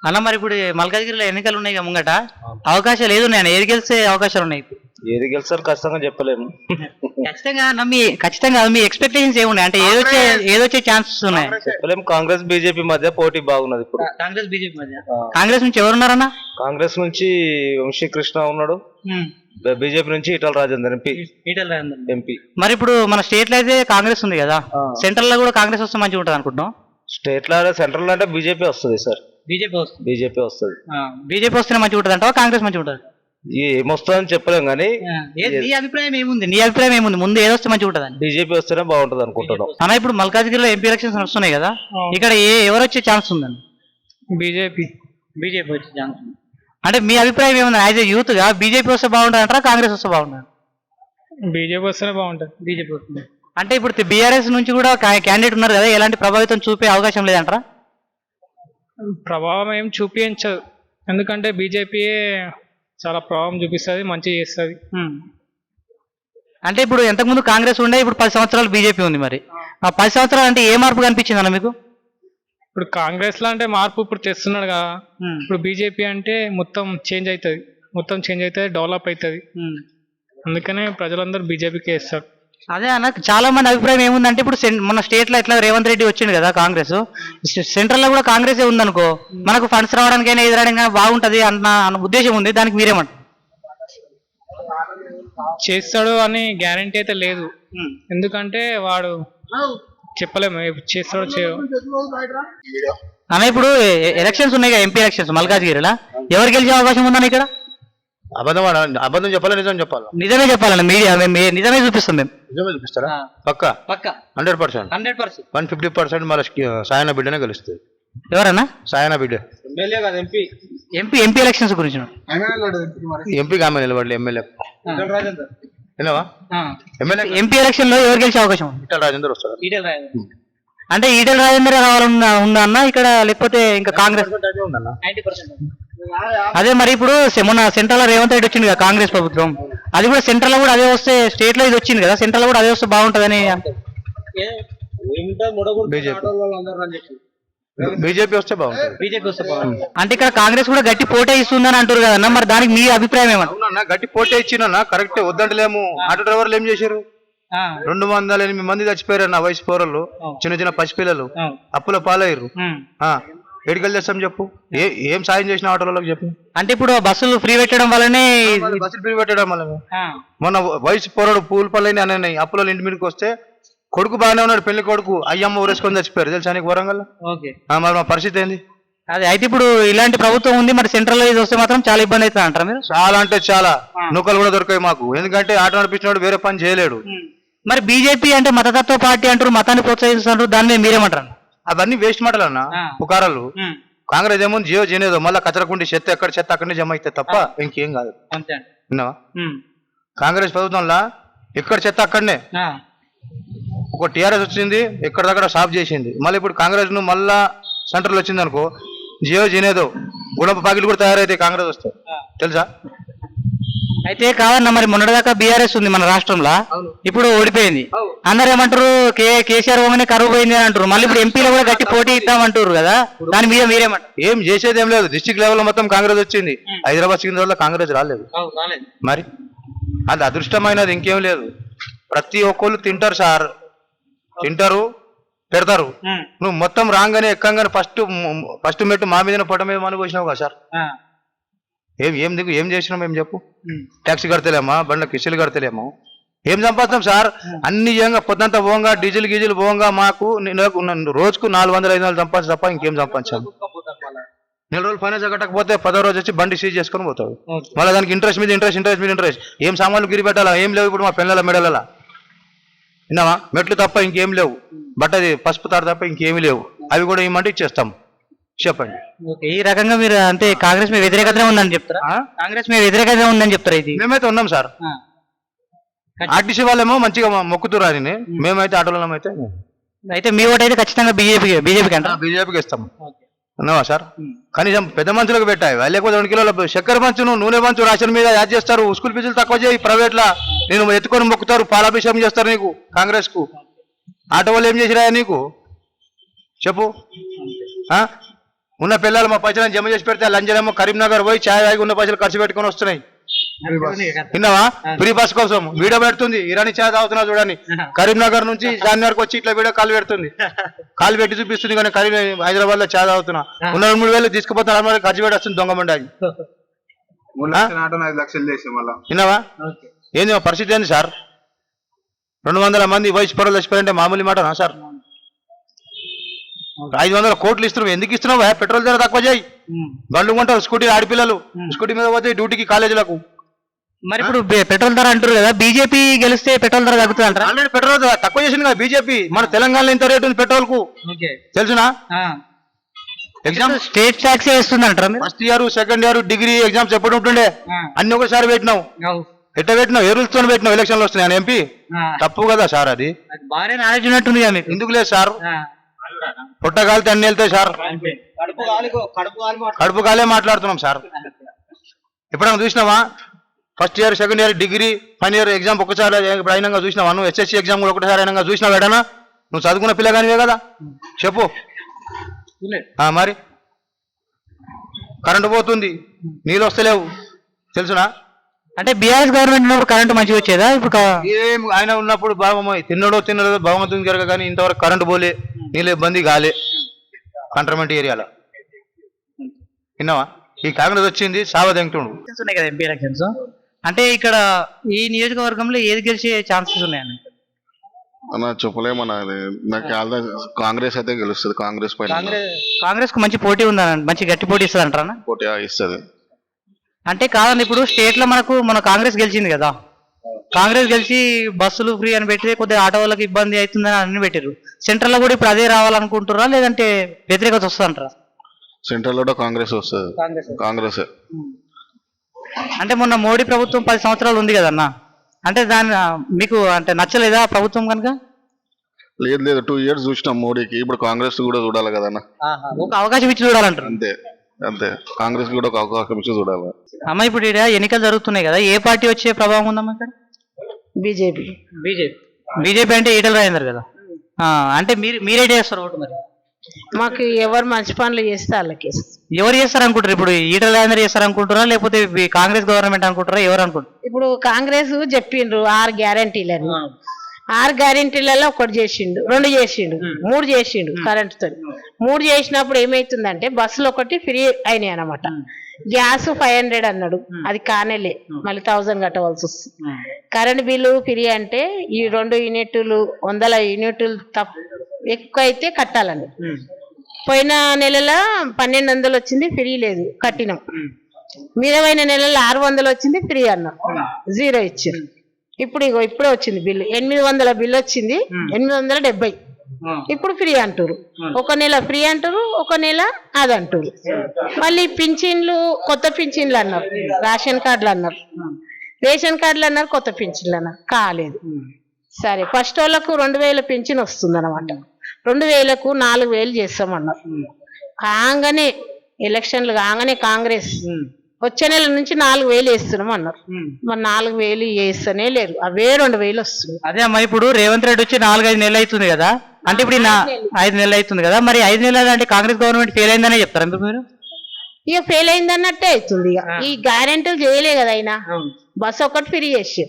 అన్న మరి ఇప్పుడు మల్కాజ్గిరిలో ఎన్నికలు ఉన్నాయి కదా ముంగట, అవకాశాలు ఏది ఉన్నాయి? ఏది గెలిచే అవకాశాలు ఉన్నాయి? ఏది గెలుస్తారు ఖచ్చితంగా చెప్పలేము. ఖచ్చితంగా మీ ఎక్స్పెక్టేషన్స్ ఏమున్నాయి? అంటే ఏదొచ్చే ఛాన్సెస్ ఉన్నాయి? చెప్పలేము. కాంగ్రెస్ బీజేపీ మధ్య పోటీ బాగున్నది ఇప్పుడు. కాంగ్రెస్ బీజేపీ మధ్య. కాంగ్రెస్ నుంచి ఎవరున్నారన్న? కాంగ్రెస్ నుంచి వంశీకృష్ణ ఉన్నాడు, బీజేపీ నుంచి ఈటల రాజేందర్ ఎంపీ. మరి ఇప్పుడు మన స్టేట్ లో అయితే కాంగ్రెస్ ఉంది కదా, సెంట్రల్ లో కూడా కాంగ్రెస్ వస్తే మంచిగా ఉంటుంది అనుకుంటున్నాం. స్టేట్ లో సెంట్రల్ లో అంటే బీజేపీ వస్తుంది సార్. బీజేపీ వస్తుంది. బీజేపీ వస్తేనే మంచిగా ఉంటుంది అంటావా, కాంగ్రెస్ మంచిగా ఉంటుంది? ఏమొస్తుందని చెప్పలేం కానీ నీ అభిప్రాయం ఏముంది? ముందు ఏదొస్తే మంచిగా ఉంటుంది? బీజేపీ వస్తేనే బాగుంటుంది అనుకుంటున్నాం. అన్న ఇప్పుడు మల్కాజ్గిరిలో ఎంపీ ఎలక్షన్స్ వస్తున్నాయి కదా, ఇక్కడ ఎవరు వచ్చే ఛాన్స్ ఉందండి? బీజేపీ వచ్చే ఛాన్స్ ఉంది. అంటే మీ అభిప్రాయం ఏముంది? యాజ్ ఏ యూత్ గా బీజేపీ వస్తే బాగుంటుంది అంటారా, కాంగ్రెస్ వస్తే బాగుంటుంది? బీజేపీ వస్తేనే బాగుంటుంది. బీజేపీ వస్తుంది. అంటే ఇప్పుడు బీఆర్ఎస్ నుంచి కూడా క్యాండిడేట్ ఉన్నారు కదా, ఎలాంటి ప్రభావితం చూపే అవకాశం లేదంటారా? ప్రభావం ఏం చూపించదు, ఎందుకంటే బీజేపీ చాలా ప్రభావం చూపిస్తుంది, మంచిగా చేస్తుంది. అంటే ఇప్పుడు ఎంతకుముందు కాంగ్రెస్ ఉండే, ఇప్పుడు 10 సంవత్సరాలు బీజేపీ ఉంది. మరి ఆ 10 సంవత్సరాలు అంటే ఏ మార్పు కనిపించింది అన్న మీకు? ఇప్పుడు కాంగ్రెస్ లో అంటే మార్పు ఇప్పుడు తెస్తున్నాడు కదా, ఇప్పుడు బీజేపీ అంటే మొత్తం చేంజ్ అవుతుంది, డెవలప్ అవుతుంది. అందుకనే ప్రజలందరూ బీజేపీకి వేస్తారు. అదే అన్న, చాలా మంది అభిప్రాయం ఏముందంటే ఇప్పుడు మన స్టేట్ లో ఎట్లా రేవంత్ రెడ్డి వచ్చింది కదా కాంగ్రెస్, సెంట్రల్ లో కూడా కాంగ్రెస్ ఉందనుకో, మనకు ఫండ్స్ రావడానికైనా ఎదురడానికి బాగుంటది అన్న ఉద్దేశం ఉంది. దానికి మీరేమంటారు? చేస్తాడు అని గ్యారంటీ అయితే లేదు, ఎందుకంటే వాడు చెప్పలేము చేస్తాడో చేయో. అన్న ఇప్పుడు ఎలక్షన్స్ ఉన్నాయి కదా, ఎంపీ ఎలక్షన్స్ మల్కాజ్గిరిలో, ఎవరు గెలిచే అవకాశం ఉందన్న ఇక్కడ? అబద్ధం చెప్పాలి, నిజం చెప్పాలి? నిజమే చెప్పాలన్న, మీడియా నిజమే చూపిస్తాం మేము. నిజమే చూపిస్తారా? పక్కా 100%. 150% మళ్ళీ సాయన బిడ్డనే గెలుస్తుంది. ఎవరన్నా? సాయన బిడ్డ ఎంపీ ఎలక్షన్స్ గురించి. ఎంపీకి ఆమె నిలబడలే, ఎమ్మెల్యే ఎంపీ ఎలక్షన్ లో ఎవరు గెలిచే అవకాశం ఉంది? ఈటల రాజేందర్ వస్తారు. అంటే ఈటల రాజేందర్ రావాలన్నా ఉందా అన్న ఇక్కడ, లేకపోతే ఇంకా కాంగ్రెస్? అదే మరి ఇప్పుడు మొన్న సెంట్రల్ లో రేవంత్ రెడ్డి వచ్చింది కదా కాంగ్రెస్ ప్రభుత్వం, అది కూడా సెంట్రల్ లో కూడా అదే వస్తే, స్టేట్ లో ఇది వచ్చింది కదా, సెంట్రల్ లో కూడా అదే వస్తే బాగుంటదని. బీజేపీ వస్తే బాగుంటుంది. అంటే ఇక్కడ కాంగ్రెస్ కూడా గట్టి పోటీ ఇస్తుందని అంటారు కదన్నా, మరి దానికి మీ అభిప్రాయం ఏమన్నా? గట్టి పోటీ ఇచ్చిన కరెక్ట్, వద్దంటలేము. ఆటో డ్రైవర్లు ఏం చేశారు? 208 మంది చచ్చిపోయారు నా వయసు పౌరులు, చిన్న పసిపిల్లలు అప్పుల పాలయ్యారు. ఎడికల్ చేస్తాం చెప్పు, ఏం సాయం చేసిన ఆటోలకు చెప్పు. అంటే ఇప్పుడు బస్సులు ఫ్రీ పెట్టడం వల్లనే, బస్సులు ఫ్రీ పెట్టడం వల్ల మొన్న వయసు పౌరుడు పూల పల్లెని అనే అప్పుల ఇంటి మీదకి వస్తే, కొడుకు బాగానే ఉన్నాడు, పెళ్లి కొడుకు, అయ్యమ్మ ఊరేసుకొని చచ్చిపోయారు తెలుసా నీకు వరంగల్. మరి మా పరిస్థితి ఏంది? అదే అయితే ఇప్పుడు ఇలాంటి ప్రభుత్వం ఉంది, మరి సెంట్రల్ ఇది వస్తే మాత్రం చాలా ఇబ్బంది అవుతుంది అంటారా మీరు? చాలా అంటే చాలా, నూకలు కూడా దొరికాయి మాకు, ఎందుకంటే ఆటో నడిపించినాడు వేరే పని చేయలేడు. మరి బీజేపీ అంటే మతతత్వ పార్టీ అంటారు, మతాన్ని ప్రోత్సహిస్తున్నారు, దాని మీద మీరేమంటారు? అవన్నీ వేస్ట్ మాటలు అన్న, పుకారాలు. కాంగ్రెస్ ఏమో జియో చేయలేదు, మళ్ళీ కచరకుండి చెత్త ఎక్కడ చెత్త అక్కడనే జమ అయితే తప్ప ఇంకేం కాదు. విన్నావా? కాంగ్రెస్ ప్రభుత్వంలో ఎక్కడ చెత్త అక్కడనే. ఒక టీఆర్ఎస్ వచ్చింది, ఎక్కడ దగ్గర సాఫ్ చేసింది. మళ్ళీ ఇప్పుడు కాంగ్రెస్ ను మళ్ళా సెంట్రల్ వచ్చింది అనుకో, జియో జినేదో గుణప పాకిలు కూడా తయారైతే కాంగ్రెస్ వస్తే తెలుసా? అయితే కాదన్న, మరి మొన్నటిదాకా బీఆర్ఎస్ ఉంది మన రాష్ట్రంలో, ఇప్పుడు ఓడిపోయింది. అందరు ఏమంటారు, కేసీఆర్ పోగానే కరువు పోయింది అని అంటారు. మళ్ళీ ఇప్పుడు ఎంపీలో కూడా గట్టి పోటీ ఇద్దామంటారు కదా, దాని మీద మీరేమంటారు? ఏం చేసేది ఏం లేదు, డిస్ట్రిక్ట్ లెవెల్ లో మొత్తం కాంగ్రెస్ వచ్చింది, హైదరాబాద్ సికింద్రాబాద్ కాంగ్రెస్ రాలేదు. మరి అది అదృష్టమైనది, ఇంకేం లేదు. ప్రతి ఒక్కళ్ళు తింటారు సార్, తింటారు పెడతారు. నువ్వు మొత్తం రాగానే ఎక్కంగానే ఫస్ట్ మెట్టు మా మీద పొట్ట మీద మనం పోసినావు కదా సార్. ఏం చేసినాం ఏం చెప్పు? ట్యాక్సీ కడతలేమా, బండ్ల కిస్సులు కడతలేమో, ఏం సంపాదిస్తాం సార్? అన్ని చేయంగా పొద్దంతా పోంగా, డీజిల్ పోంగా, మాకు రోజుకు 400-500 సంపాదించి తప్ప ఇంకేం సంపాదించాము. నెల రోజులు ఫైనాన్స్ కట్టకపోతే 10వ రోజు వచ్చి బండి సీజ్ చేసుకొని పోతాడు. మళ్ళీ దానికి ఇంట్రెస్ట్ మీద ఇంట్రెస్ట్. ఏం సామాన్లు గిరి పెట్టాలా? ఏం లేవు ఇప్పుడు మా పిల్లల మెడల. విన్నావా? మెట్లు తప్ప ఇంకేం లేవు, బట్టది పసుపు తాడు తప్ప ఇంకేమీ లేవు. అవి కూడా ఏమంటే ఇచ్చేస్తాం. చెప్పండి. ఈ రకంగా మీరు అంటే కాంగ్రెస్ మీద వ్యతిరేకత ఉందని చెప్తారా? కాంగ్రెస్ మీద వ్యతిరేకత ఉందని చెప్తారా? ఇది మేమైతే ఉన్నాం సార్. ఆర్టీసీ వాళ్ళేమో మంచిగా మొక్కుతురు అని, మేమైతే ఆటోలో అయితే మీ ఓటు అయితే ఖచ్చితంగా బీజేపీకి అంటారా? బీజేపీకి ఇస్తాం. ఉన్నావా సార్? కనీసం పెద్ద మనుషులకు పెట్టాయి, లేకపోతే 2 కిలోల చక్కెర పంచును, నూనె పంచు రాషన్ మీద యాడ్ చేస్తారు. స్కూల్ ఫీజులు తక్కువ చేయి, ప్రైవేట్ లా నేను ఎత్తుకొని మొక్కుతారు, పాలాభిషేకం చేస్తారు నీకు కాంగ్రెస్ కు. ఆటో వాళ్ళు ఏం చేసిరా నీకు చెప్పు? ఉన్న పిల్లలు మా పైసలు జమ చేసి పెడితే లంజనేమో కరీంనగర్ పోయి ఛాయ్ తాగి ఉన్న పైసలు ఖర్చు పెట్టుకొని వస్తున్నాయి. విన్నావా? ఫ్రీ బస్ కోసం వీడియో పెడుతుంది, ఇరానీ ఛాయ్ తాగుతున్నా చూడండి. కరీంనగర్ నుంచి చార్మినార్కి వచ్చి ఇట్లా వీడియో కాల్ పెడుతుంది, కాల్ పెట్టి చూపిస్తుంది. కానీ హైదరాబాద్ లో ఛాయ్ తాగుతున్నా, ఉన్న 2,000 తీసుకుపోతున్నా అన్నమాట ఖర్చు పెట్టి వస్తుంది దొంగ మండి. 3,05,00,000 చేసి మళ్ళా విన్నావా? ఏంది మా పరిస్థితి ఏంది సార్? 200 మంది వయసు పరులు చచ్చిపోయారంటే మామూలు మాటనా సార్? 500 కోట్లు ఇస్తున్నావు, ఎందుకు ఇస్తున్నావు? పెట్రోల్ ధర తక్కువ చేయి. బండ్లు కొంటారు, స్కూటీ ఆడపిల్లలు స్కూటీ మీద పోతే డ్యూటీకి కాలేజీలకు. మరి ఇప్పుడు పెట్రోల్ ధర అంటారు కదా, బీజేపీ గెలిస్తే పెట్రోల్ ధర తగ్గుతుంది అంటారా? ఆల్రెడీ పెట్రోల్ ధర తక్కువ చేసింది కదా బీజేపీ. మన తెలంగాణలో ఇంత రేటు ఉంది పెట్రోల్ కు, తెలుసునా? ఎగ్జామ్ స్టేట్ ట్యాక్స్ వేస్తుంది అంటారా మీరు? First year, second year, degree exams ఎప్పుడు ఉంటుండే? అన్ని ఒకసారి పెట్టినావు. ఎట్ట పెట్టినావు? ఎరులతో పెట్టినావు. ఎలక్షన్లు వస్తున్నాయి ఎంపీ, తప్పు కదా సార్ అది. బాగానే నాలెడ్జ్ ఉన్నట్టుంది కదా మీకు. ఎందుకు లేదు సార్? పుట్టగాలితే అన్ని వెళ్తాయి సార్. కడుపు కాలే మాట్లాడుతున్నాం సార్. ఎప్పుడైనా చూసినావా? First year, second year, degree, final year exam ఒక్కసారి అయినా చూసినావా? నువ్వు ఎస్ఎస్సీ ఎగ్జామ్ కూడా ఒకటిసారి అయినా చూసినావు ఎడనా? నువ్వు చదువుకున్న పిల్లగానివే కదా, చెప్పు. మరి కరెంటు పోతుంది, నీళ్ళు వస్తలేవు, తెలుసునా? అంటే బీఆర్ఎస్ గవర్నమెంట్ ఉన్నప్పుడు కరెంట్ మంచిగా వచ్చేదా? ఇప్పుడు ఏం ఆయన ఉన్నప్పుడు బాగమ్మాయి తిన్నడో భగవంతుని జరగ, కానీ ఇంతవరకు కరెంటు పోలే, నీళ్ళు ఇబ్బంది కాలే కంటర్మెంట్ ఏరియాలో. విన్నావా? ఈ కాంగ్రెస్ వచ్చింది సావదెంగుతుండు. ఉన్నాయి కదా ఎంపీ ఎలక్షన్స్, అంటే ఇక్కడ ఈ నియోజకవర్గంలో ఏది గెలిచే ఛాన్సెస్ ఉన్నాయని అన్న చెప్పలేమన్నా. నాకు కాంగ్రెస్ అయితే గెలుస్తుంది. కాంగ్రెస్ పైన కాంగ్రెస్ కు మంచి పోటీ ఉందని, మంచి గట్టి పోటీ ఇస్తుంది అంటారా? పోటీ ఇస్తుంది. అంటే కాదండి, ఇప్పుడు స్టేట్ లో మన కాంగ్రెస్ గెలిచింది కదా, కాంగ్రెస్ గెలిచి బస్సులు ఫ్రీ అని పెట్టి కొద్దిగా ఆటో వాళ్ళకి ఇబ్బంది అవుతుందని అన్ని పెట్టారు. సెంట్రల్ లో కూడా ఇప్పుడు అదే రావాలనుకుంటారా, లేదంటే వ్యతిరేకత వస్తుంది అంటారా? సెంట్రల్ లో కాంగ్రెస్ వస్తుంది. కాంగ్రెస్ అంటే మొన్న మోడీ ప్రభుత్వం 10 సంవత్సరాలు ఉంది కదన్నా, అంటే దాని మీకు అంటే నచ్చలేదా ప్రభుత్వం కనుక? లేదు 2 years చూసినాం మోడీకి, ఇప్పుడు కాంగ్రెస్ కూడా చూడాలి కదన్నా. ఒక అవకాశం ఇచ్చి చూడాలంటారు. అంతే కాంగ్రెస్ కూడా ఒక అవకాశం ఇచ్చి చూడాలి. అమ్మ ఇప్పుడు ఇక్కడ ఎన్నికలు జరుగుతున్నాయి కదా, ఏ పార్టీ వచ్చే ప్రభావం ఉందమ్మా ఇక్కడ? బీజేపీ. బీజేపీ అంటే ఈటల రాజేందర్ కదా, అంటే మీరే చేస్తారు ఓటు మరి? మాకు ఎవరు మంచి పనులు చేస్తే వాళ్ళకి ఎవరు చేస్తారు అనుకుంటారు? ఇప్పుడు ఈటల రాజేందర్ చేస్తారు అనుకుంటారా, లేకపోతే కాంగ్రెస్ గవర్నమెంట్ అనుకుంటారా, ఎవరు అనుకుంటారు? ఇప్పుడు కాంగ్రెస్ చెప్పిండ్రు 6 గ్యారంటీలని. 6 గ్యారంటీలలో 1 చేసిండు, 2 చేసిండు, 3 చేసిండు కరెంటుతో. 3 చేసినప్పుడు ఏమైతుందంటే బస్సులు 1 ఫ్రీ అయినాయి అనమాట. గ్యాస్ 500 అన్నాడు, అది కానేలే, మళ్ళీ 1000 కట్టవలసి వస్తుంది. కరెంట్ బిల్లు ఫ్రీ అంటే ఈ 2 యూనిట్లు 100 యూనిట్లు ఎక్కువ అయితే కట్టాలండి. పోయిన నెలలో 1200 వచ్చింది, ఫ్రీ లేదు, కట్టినాం. మిగమైన నెలలో 600 వచ్చింది, ఫ్రీ అన్నాం, 0 ఇచ్చారు. ఇప్పుడు ఇప్పుడే వచ్చింది బిల్లు, 800 బిల్లు వచ్చింది, 870. ఇప్పుడు ఫ్రీ అంటారు, ఒక నెల ఫ్రీ అంటారు, ఒక నెల అది అంటారు. మళ్ళీ పింఛన్లు, కొత్త పింఛన్లు అన్నారు, రేషన్ కార్డులు అన్నారు, రేషన్ కార్డులు అన్నారు, కొత్త పింఛన్లు అన్నారు, కాలేదు. సరే ఫస్ట్ వాళ్ళకు 2000 పింఛన్ వస్తుంది అనమాట, 2000కు 4000 చేస్తామన్నారు. కాగానే ఎలక్షన్లు కాగానే కాంగ్రెస్ వచ్చే నెల నుంచి 4000 వేస్తున్నాం అన్నారు. మరి 4000 వేస్తూనే లేరు, అవే 2000 వస్తుంది. అదే అమ్మా, ఇప్పుడు రేవంత్ రెడ్డి వచ్చి 4-5 నెలలు అవుతుంది కదా, అంటే ఇప్పుడు 5 నెలలు అవుతుంది కదా, మరి 5 నెలలు అంటే కాంగ్రెస్ గవర్నమెంట్ ఫెయిల్ అయిందనే చెప్తారు ఎందుకు మీరు? ఇక ఫెయిల్ అయింది అన్నట్టే అవుతుంది. ఇక ఈ గ్యారెంటీలు చేయలే కదా ఆయన, బస్సు 1 ఫ్రీ చేసి.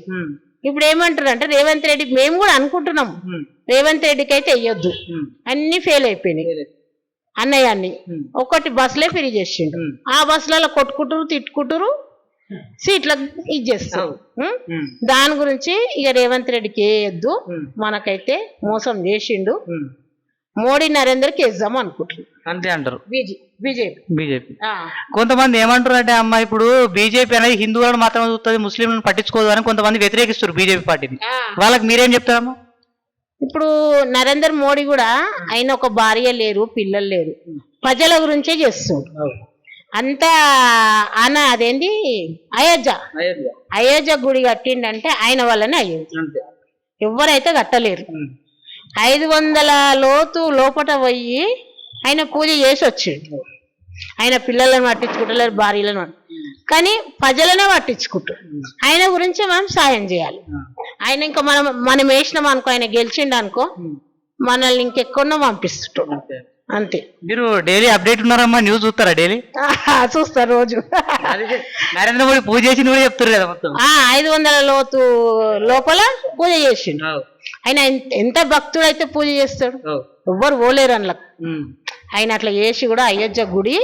ఇప్పుడు ఏమంటారు అంటే రేవంత్ రెడ్డి, మేము కూడా అనుకుంటున్నాం రేవంత్ రెడ్డికి అయితే వెయ్యొద్దు, అన్ని ఫెయిల్ అయిపోయినాయి అన్నయ్య అన్ని. 1 బస్సులే ఫ్రీ చేసిండు, ఆ బస్సులలో కొట్టుకుంటారు, తిట్టుకుంటారు, సీట్లకు ఇచ్చేస్తారు. దాని గురించి ఇక రేవంత్ రెడ్డికి వేయద్దు, మనకైతే మోసం చేసిండు, మోడీ నరేందర్కి వేద్దాం అనుకుంటున్నాం అంతే అంటారు. బీజేపీ. కొంతమంది ఏమంటారు అంటే అమ్మ, ఇప్పుడు బీజేపీ అనేది హిందువులను మాత్రమే చూస్తుంది, ముస్లింలను పట్టించుకోదు అని కొంతమంది వ్యతిరేకిస్తారు బీజేపీ పార్టీని. వాళ్ళకి మీరేం చెప్తారమ్మా? ఇప్పుడు నరేంద్ర మోడీ కూడా ఆయన ఒక భార్య లేరు, పిల్లలు లేరు, ప్రజల గురించే చేస్తుండ్రు అంతా. ఆయన అదేంటి అయోధ్య గుడి కట్టిండంటే ఆయన వల్లనే అయ్యింది, ఎవరైతే కట్టలేరు. 500 లోతు లోపట పోయి ఆయన పూజ చేసి వచ్చిండు. ఆయన పిల్లలను పట్టించుకుంటలేరు, భార్యలను కానీ ప్రజలనే పట్టించుకుంటారు. ఆయన గురించి మనం సాయం చేయాలి. ఆయన ఇంకా మనం వేసినాం అనుకో, ఆయన గెలిచిండు అనుకో, మనల్ని ఇంకెక్కడో పంపిస్తుంటాడు. అంతే. మీరు డైలీ అప్డేట్ ఉన్నారమ్మా, న్యూస్ చూస్తారా డైలీ? చూస్తా రోజు. నరేంద్ర మోడీ పూజ చేసింది కూడా చెప్తారు కదా మొత్తం. 500 లోతు లోపల పూజ చేసిండు. ఆయన ఎంత భక్తుడైతే పూజ చేస్తాడు, ఎవ్వరు పోలేరు అందులో. ఆయన అట్లా చేసి కూడా అయోధ్య గుడి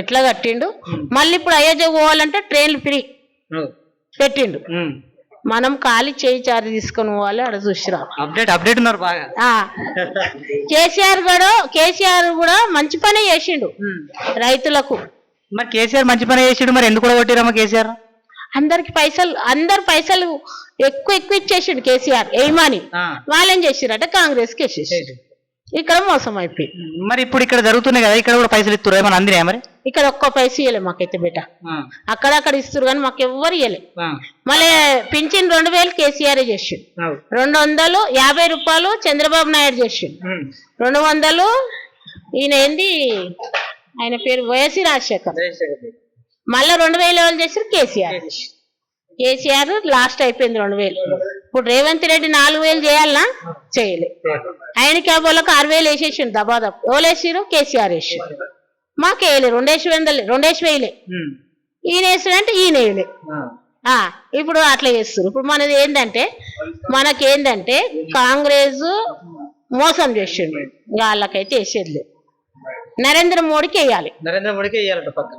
ఎట్లా కట్టిండు. మళ్ళీ ఇప్పుడు అయోధ్య పోవాలంటే ట్రైన్లు ఫ్రీ పెట్టిండు. మనం ఖాళీ చేయి చార్జ్ తీసుకొని పోవాలి, ఆడ చూసిరా. అప్డేట్ ఉన్నారు బాగా. కేసీఆర్ కూడా మంచి పనే చేసిండు రైతులకు. మరి కేసీఆర్ మంచి పని చేసిండు, మరి ఎందుకు కూడా కొట్టిరమ్మా కేసీఆర్? అందరు పైసలు ఎక్కువ ఇచ్చేసిండు కేసీఆర్ ఏమని. వాళ్ళేం చేసిరట కాంగ్రెస్ కి వేసేసి ఇక్కడ మోసం అయిపోయి. మరి ఇప్పుడు ఇక్కడ జరుగుతున్నాయి కదా, ఇక్కడ కూడా పైసలు ఇస్తారు ఏమన్నా అందినాయా మరి? ఇక్కడ ఒక్క పైసలు ఇవ్వలే మాకైతే బేట. అక్కడక్కడ ఇస్తారు కానీ మాకు ఎవ్వరు ఇవ్వలే. మళ్ళీ పింఛన్ 2000 కేసీఆర్ చేసిండు. 250 రూపాయలు చంద్రబాబు నాయుడు చేసిండు. 200 ఈయన ఏంది ఆయన పేరు వైఎస్ రాజశేఖర్. మళ్ళీ 2000 ఎవరు చేసారు? కేసీఆర్ లాస్ట్ అయిపోయింది 2000. ఇప్పుడు రేవంత్ రెడ్డి 4000 చేయాలనా? చేయలే. ఆయన క్యాబోలకు 6000 వేసేసిండు దబాదబ్. ఎవరు వేసారు? కేసీఆర్ వేసారు. మాకు వేయలే. 2 వేయలే. ఈయన వేసాడంటే ఈయన వేయలే. ఇప్పుడు అట్లా చేస్తారు. ఇప్పుడు మనది మనకేందంటే కాంగ్రెస్ మోసం చేసిండు. వాళ్ళకైతే వేసేది లేదు. నరేంద్ర మోడీకి వేయాలి. నరేంద్ర మోడీకి వేయాలంట పక్క.